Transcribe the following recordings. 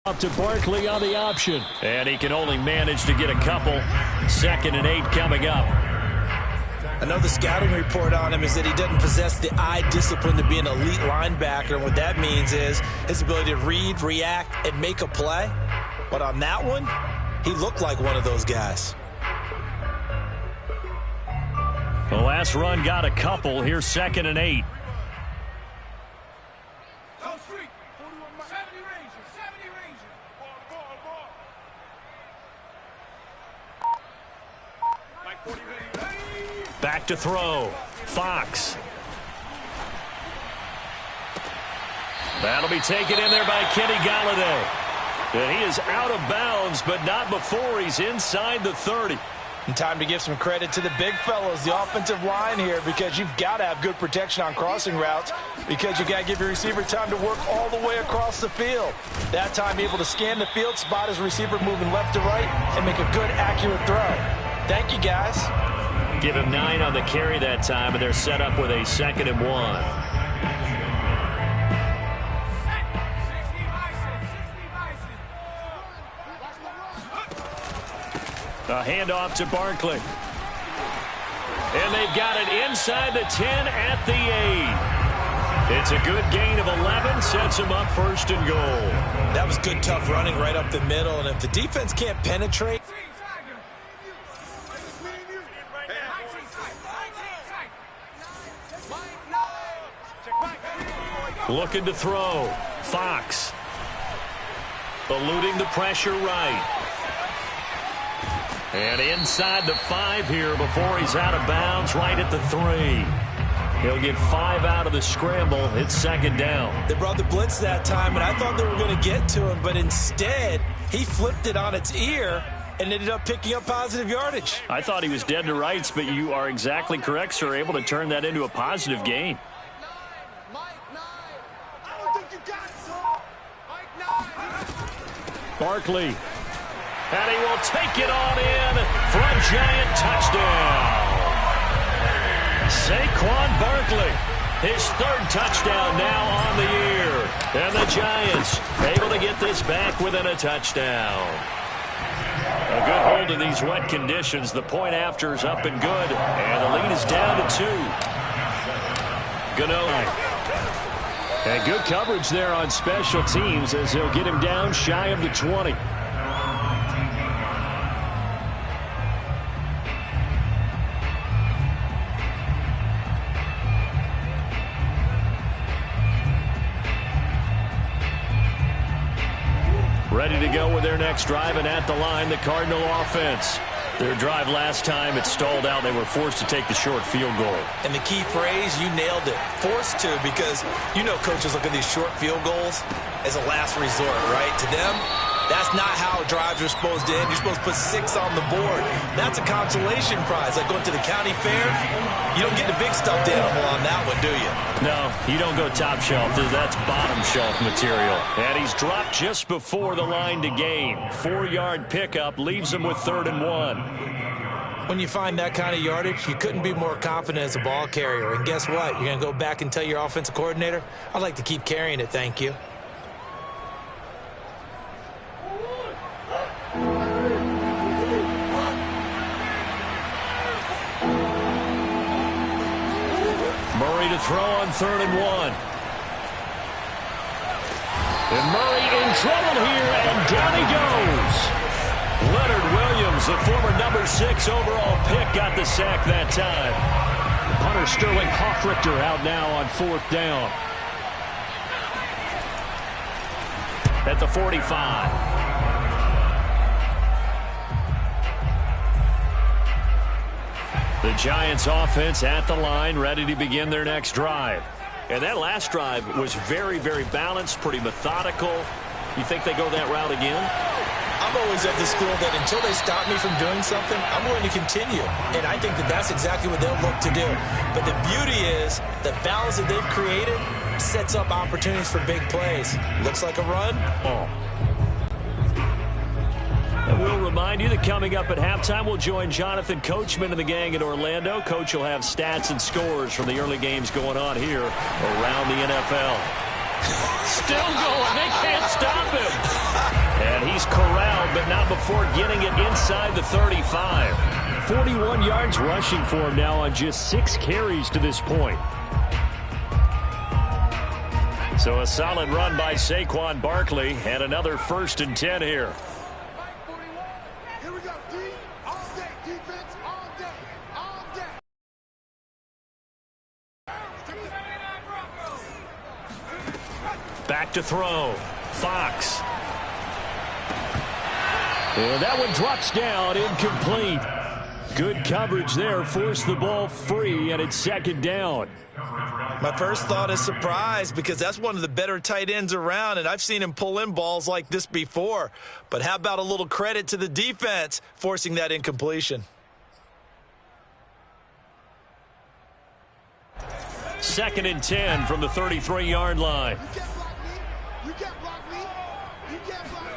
Up to Barkley on the option. And he can only manage to get a couple. 2nd and 8 coming up. I know the scouting report on him is that he doesn't possess the eye discipline to be an elite linebacker. And what that means is his ability to read, react, and make a play. But on that one, he looked like one of those guys. The last run got a couple. Here's 2nd and 8. Back to throw. Fox. That'll be taken in there by Kenny Golladay. And he is out of bounds, but not before he's inside the 30. And time to give some credit to the big fellows, the offensive line here, because you've got to have good protection on crossing routes, because you got to give your receiver time to work all the way across the field. That time able to scan the field, spot his receiver moving left to right, and make a good, accurate throw. Thank you, guys. Give him 9 on the carry that time, and they're set up with a 2nd and 1. A handoff to Barkley. And they've got it inside the 10 at the 8. It's a good gain of 11, sets him up 1st and goal. That was good, tough running right up the middle, and if the defense can't penetrate. Looking to throw. Fox. Eluding the pressure right. And inside the 5 here before he's out of bounds right at the 3. He'll get 5 out of the scramble. It's 2nd down. They brought the blitz that time, and I thought they were going to get to him, but instead he flipped it on its ear and ended up picking up positive yardage. I thought he was dead to rights, but you are exactly correct, sir. Able to turn that into a positive gain. Barkley. And he will take it on in for a Giant touchdown. Saquon Barkley, his 3rd touchdown now on the year. And the Giants able to get this back within a touchdown. A good hold in these wet conditions. The point after is up and good. And the lead is down to 2. Gano. And good coverage there on special teams as they'll get him down shy of the 20. Ready to go with their next drive, and at the line, the Cardinal offense. Their drive last time, it stalled out. They were forced to take the short field goal. And the key phrase, you nailed it. Forced to, because you know coaches look at these short field goals as a last resort, right? To them, that's not how drives are supposed to end. You're supposed to put 6 on the board. That's a consolation prize. Like going to the county fair, you don't get the big stuffed animal on that one, do you? No, you don't go top shelf. That's bottom shelf material. And he's dropped just before the line to gain. 4-yard pickup leaves him with 3rd and 1. When you find that kind of yardage, you couldn't be more confident as a ball carrier. And guess what? You're going to go back and tell your offensive coordinator, I'd like to keep carrying it, thank you. Murray to throw on 3rd and 1. And Murray in trouble here, and down he goes. Leonard Williams, the former number 6 overall pick, got the sack that time. Punter Sterling Hoffrichter out now on 4th down. At the 45. The Giants offense at the line, ready to begin their next drive. And that last drive was very, very balanced, pretty methodical. You think they go that route again? I'm always of the school that until they stop me from doing something, I'm going to continue. And I think that that's exactly what they'll look to do. But the beauty is the balance that they've created sets up opportunities for big plays. Looks like a run. And we'll remind you that coming up at halftime, we'll join Jonathan Coachman and the gang in Orlando. Coach will have stats and scores from the early games going on here around the NFL. Still going. They can't stop him. And he's corralled, but not before getting it inside the 35. 41 yards rushing for him now on just 6 carries to this point. So a solid run by Saquon Barkley and another 1st and 10 here. Here we go, D. All day. Defense all day. All day. Back to throw. Fox. And that one drops down, incomplete. Good coverage there, forced the ball free, and it's 2nd down. My first thought is surprise, because that's one of the better tight ends around, and I've seen him pull in balls like this before. But how about a little credit to the defense forcing that incompletion? 2nd and 10 from the 33-yard line. You can't block me. You can't block me.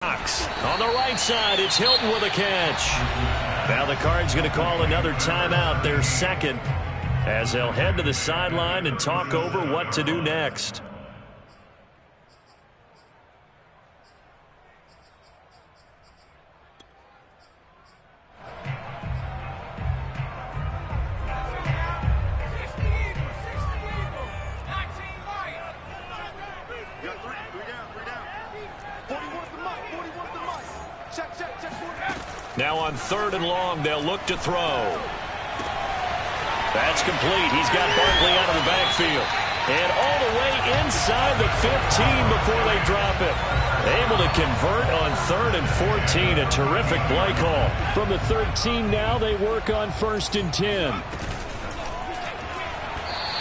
Fox on the right side. It's Hilton with a catch. Now the Cards going to call another timeout, their 2nd, as they'll head to the sideline and talk over what to do next. Now on 3rd and long, they'll look to throw. That's complete. He's got Barkley out of the backfield. And all the way inside the 15 before they drop it. Able to convert on 3rd and 14. A terrific play call. From the 13 now, they work on 1st and 10.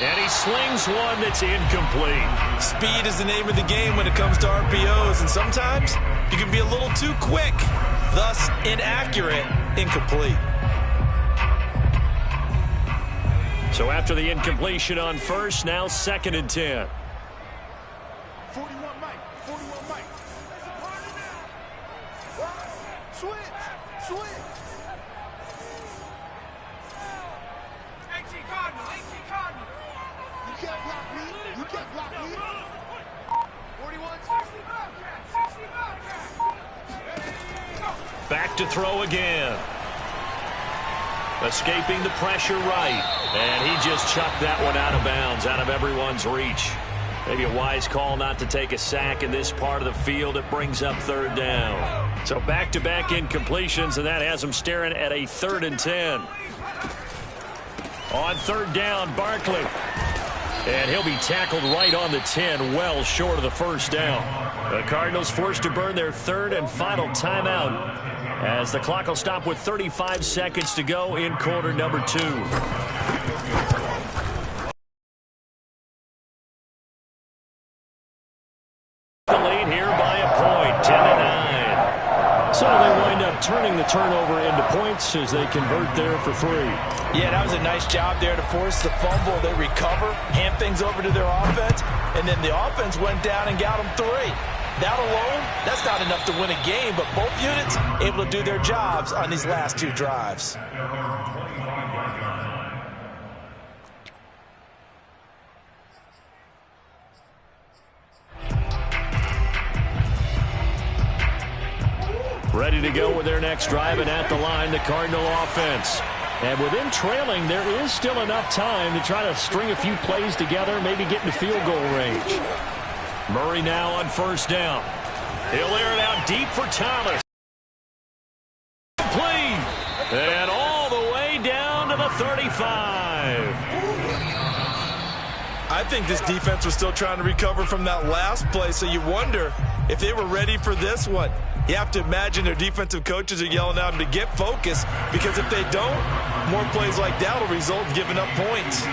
And he slings one that's incomplete. Speed is the name of the game when it comes to RPOs, and sometimes you can be a little too quick, thus inaccurate, incomplete. So after the incompletion on 1st, now 2nd and 10. 41 Mike. 41 Mike. Switch. You can't block me. You can't block me. 41. Back to throw again. Escaping the pressure right. And he just chucked that one out of bounds, out of everyone's reach. Maybe a wise call not to take a sack in this part of the field. It brings up 3rd down. So back-to-back incompletions, and that has him staring at a 3rd and 10. On 3rd down, Barkley. And he'll be tackled right on the 10, well short of the 1st down. The Cardinals forced to burn their 3rd and final timeout, as the clock will stop with 35 seconds to go in quarter number 2. The lead here by a point, 10-9. So they wind up turning the turnover into points as they convert there for 3. Yeah, that was a nice job there to force the fumble. They recover, hand things over to their offense, and then the offense went down and got them 3. That alone, that's not enough to win a game, but both units able to do their jobs on these last 2 drives. Ready to go with their next drive, and at the line, the Cardinal offense. And with them trailing, there is still enough time to try to string a few plays together, maybe get into field goal range. Murray now on 1st down. He'll air it out deep for Thomas. Complete. And all the way down to the 35. I think this defense was still trying to recover from that last play, so you wonder if they were ready for this one. You have to imagine their defensive coaches are yelling at them to get focused, because if they don't, more plays like that will result in giving up points.